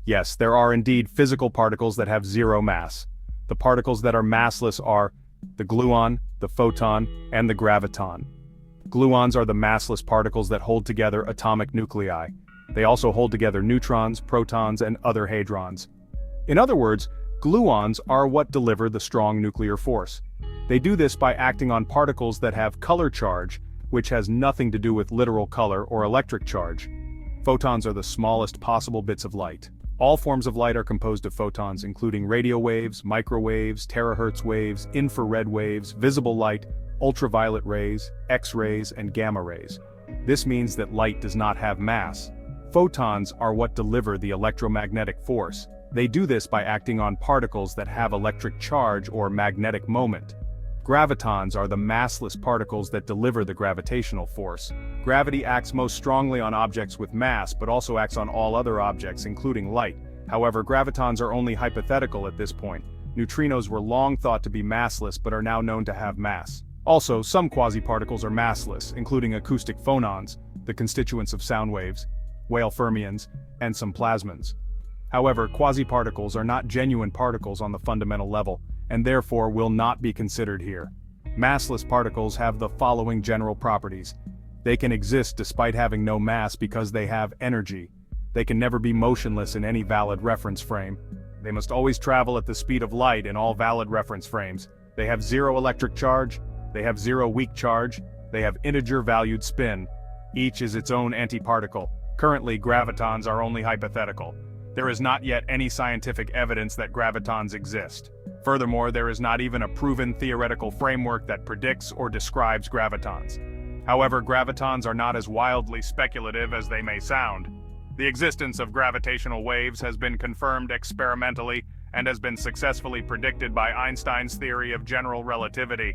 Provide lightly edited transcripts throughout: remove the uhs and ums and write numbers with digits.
Yes, there are indeed physical particles that have zero mass. The particles that are massless are the gluon, the photon, and the graviton. Gluons are the massless particles that hold together atomic nuclei. They also hold together neutrons, protons, and other hadrons. In other words, gluons are what deliver the strong nuclear force. They do this by acting on particles that have color charge, which has nothing to do with literal color or electric charge. Photons are the smallest possible bits of light. All forms of light are composed of photons, including radio waves, microwaves, terahertz waves, infrared waves, visible light, ultraviolet rays, X-rays, and gamma rays. This means that light does not have mass. Photons are what deliver the electromagnetic force. They do this by acting on particles that have electric charge or magnetic moment. Gravitons are the massless particles that deliver the gravitational force. Gravity acts most strongly on objects with mass, but also acts on all other objects, including light. However, gravitons are only hypothetical at this point. Neutrinos were long thought to be massless but are now known to have mass. Also, some quasi-particles are massless, including acoustic phonons, the constituents of sound waves, Weyl fermions, and some plasmons. However, quasi-particles are not genuine particles on the fundamental level, and therefore will not be considered here. Massless particles have the following general properties. They can exist despite having no mass because they have energy. They can never be motionless in any valid reference frame. They must always travel at the speed of light in all valid reference frames. They have zero electric charge. They have zero weak charge. They have integer-valued spin. Each is its own antiparticle. Currently, gravitons are only hypothetical. There is not yet any scientific evidence that gravitons exist. Furthermore, there is not even a proven theoretical framework that predicts or describes gravitons. However, gravitons are not as wildly speculative as they may sound. The existence of gravitational waves has been confirmed experimentally and has been successfully predicted by Einstein's theory of general relativity.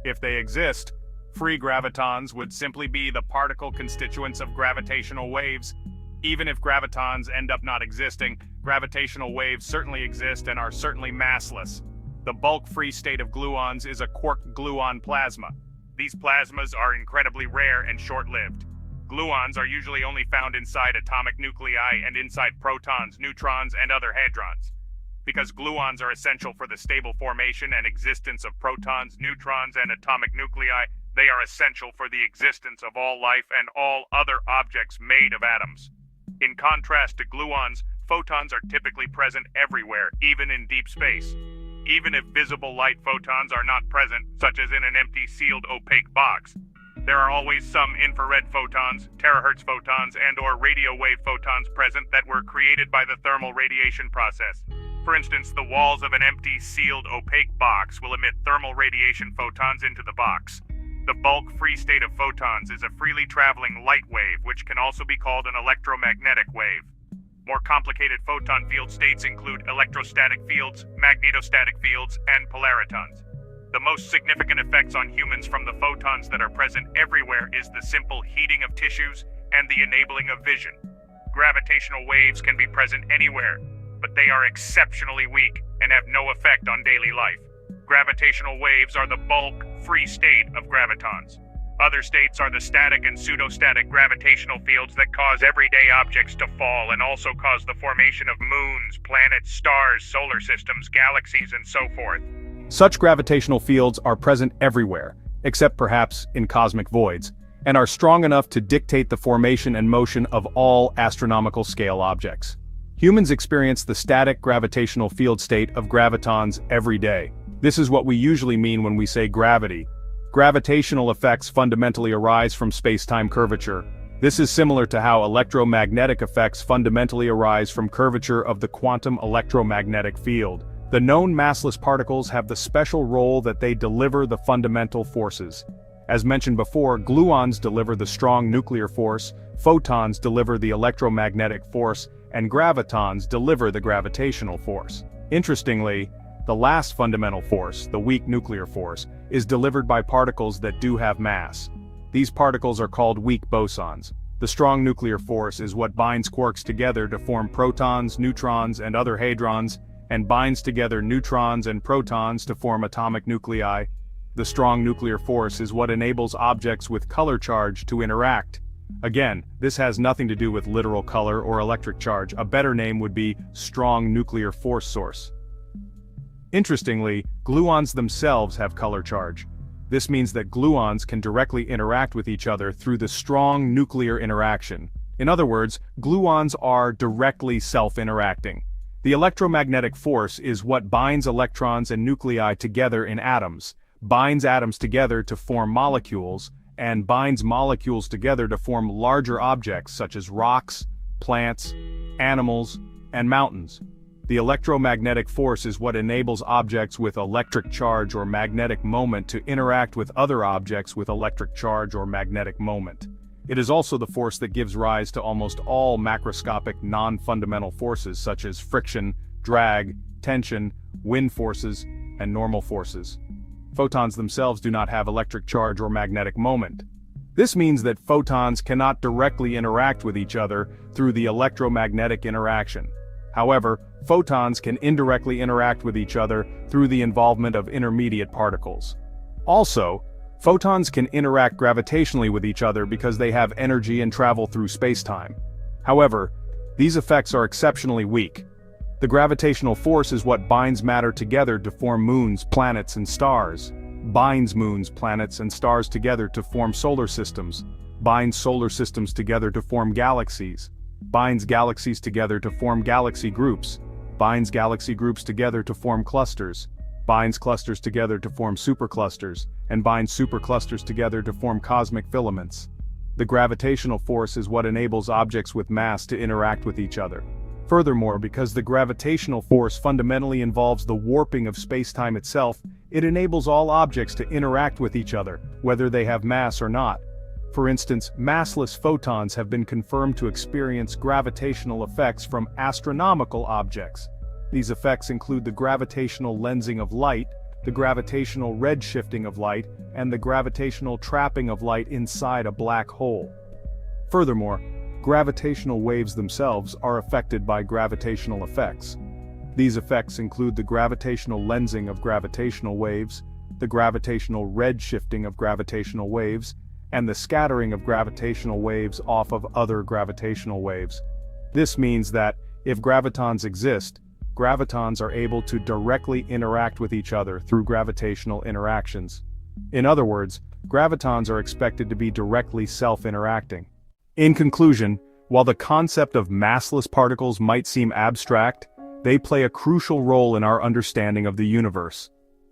If they exist, free gravitons would simply be the particle constituents of gravitational waves. Even if gravitons end up not existing, gravitational waves certainly exist and are certainly massless. The bulk-free state of gluons is a quark-gluon plasma. These plasmas are incredibly rare and short-lived. Gluons are usually only found inside atomic nuclei and inside protons, neutrons, and other hadrons. Because gluons are essential for the stable formation and existence of protons, neutrons, and atomic nuclei, they are essential for the existence of all life and all other objects made of atoms. In contrast to gluons, photons are typically present everywhere, even in deep space. Even if visible light photons are not present, such as in an empty sealed opaque box, there are always some infrared photons, terahertz photons, and/or radio wave photons present that were created by the thermal radiation process. For instance, the walls of an empty sealed opaque box will emit thermal radiation photons into the box. The bulk-free state of photons is a freely traveling light wave, which can also be called an electromagnetic wave. More complicated photon field states include electrostatic fields, magnetostatic fields, and polaritons. The most significant effects on humans from the photons that are present everywhere is the simple heating of tissues and the enabling of vision. Gravitational waves can be present anywhere, but they are exceptionally weak and have no effect on daily life. Gravitational waves are the bulk-free state of gravitons. Other states are the static and pseudostatic gravitational fields that cause everyday objects to fall and also cause the formation of moons, planets, stars, solar systems, galaxies, and so forth. Such gravitational fields are present everywhere, except perhaps in cosmic voids, and are strong enough to dictate the formation and motion of all astronomical scale objects. Humans experience the static gravitational field state of gravitons every day. This is what we usually mean when we say gravity. Gravitational effects fundamentally arise from space-time curvature. This is similar to how electromagnetic effects fundamentally arise from curvature of the quantum electromagnetic field. The known massless particles have the special role that they deliver the fundamental forces. As mentioned before, gluons deliver the strong nuclear force, photons deliver the electromagnetic force, and gravitons deliver the gravitational force. Interestingly, the last fundamental force, the weak nuclear force, is delivered by particles that do have mass. These particles are called weak bosons. The strong nuclear force is what binds quarks together to form protons, neutrons, and other hadrons, and binds together neutrons and protons to form atomic nuclei. The strong nuclear force is what enables objects with color charge to interact. Again, this has nothing to do with literal color or electric charge. A better name would be strong nuclear force source. Interestingly, gluons themselves have color charge. This means that gluons can directly interact with each other through the strong nuclear interaction. In other words, gluons are directly self-interacting. The electromagnetic force is what binds electrons and nuclei together in atoms, binds atoms together to form molecules, and binds molecules together to form larger objects such as rocks, plants, animals, and mountains. The electromagnetic force is what enables objects with electric charge or magnetic moment to interact with other objects with electric charge or magnetic moment. It is also the force that gives rise to almost all macroscopic non-fundamental forces such as friction, drag, tension, wind forces, and normal forces. Photons themselves do not have electric charge or magnetic moment. This means that photons cannot directly interact with each other through the electromagnetic interaction. However, photons can indirectly interact with each other through the involvement of intermediate particles. Also, photons can interact gravitationally with each other because they have energy and travel through spacetime. However, these effects are exceptionally weak. The gravitational force is what binds matter together to form moons, planets, and stars, binds moons, planets, and stars together to form solar systems, binds solar systems together to form galaxies, binds galaxies together to form galaxy groups, binds galaxy groups together to form clusters, binds clusters together to form superclusters, and binds superclusters together to form cosmic filaments. The gravitational force is what enables objects with mass to interact with each other. Furthermore, because the gravitational force fundamentally involves the warping of spacetime itself, it enables all objects to interact with each other, whether they have mass or not. For instance, massless photons have been confirmed to experience gravitational effects from astronomical objects. These effects include the gravitational lensing of light, the gravitational redshifting of light, and the gravitational trapping of light inside a black hole. Furthermore, gravitational waves themselves are affected by gravitational effects. These effects include the gravitational lensing of gravitational waves, the gravitational redshifting of gravitational waves, and the scattering of gravitational waves off of other gravitational waves. This means that, if gravitons exist, gravitons are able to directly interact with each other through gravitational interactions. In other words, gravitons are expected to be directly self-interacting. In conclusion, while the concept of massless particles might seem abstract, they play a crucial role in our understanding of the universe.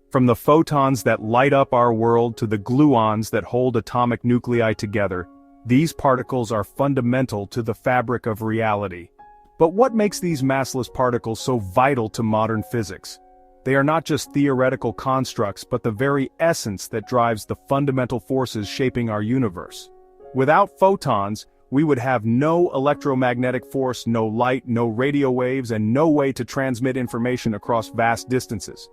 From the photons that light up our world to the gluons that hold atomic nuclei together, these particles are fundamental to the fabric of reality. But what makes these massless particles so vital to modern physics? They are not just theoretical constructs but the very essence that drives the fundamental forces shaping our universe. Without photons, we would have no electromagnetic force, no light, no radio waves, and no way to transmit information across vast distances.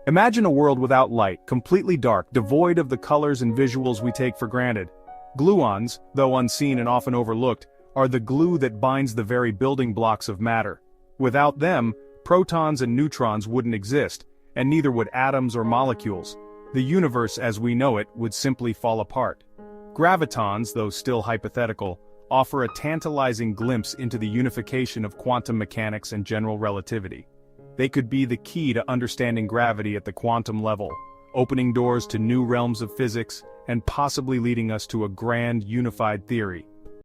Imagine a world without light, completely dark, devoid of the colors and visuals we take for granted. Gluons, though unseen and often overlooked, are the glue that binds the very building blocks of matter. Without them, protons and neutrons wouldn't exist, and neither would atoms or molecules. The universe as we know it would simply fall apart. Gravitons, though still hypothetical, offer a tantalizing glimpse into the unification of quantum mechanics and general relativity. They could be the key to understanding gravity at the quantum level, opening doors to new realms of physics, and possibly leading us to a grand, unified theory.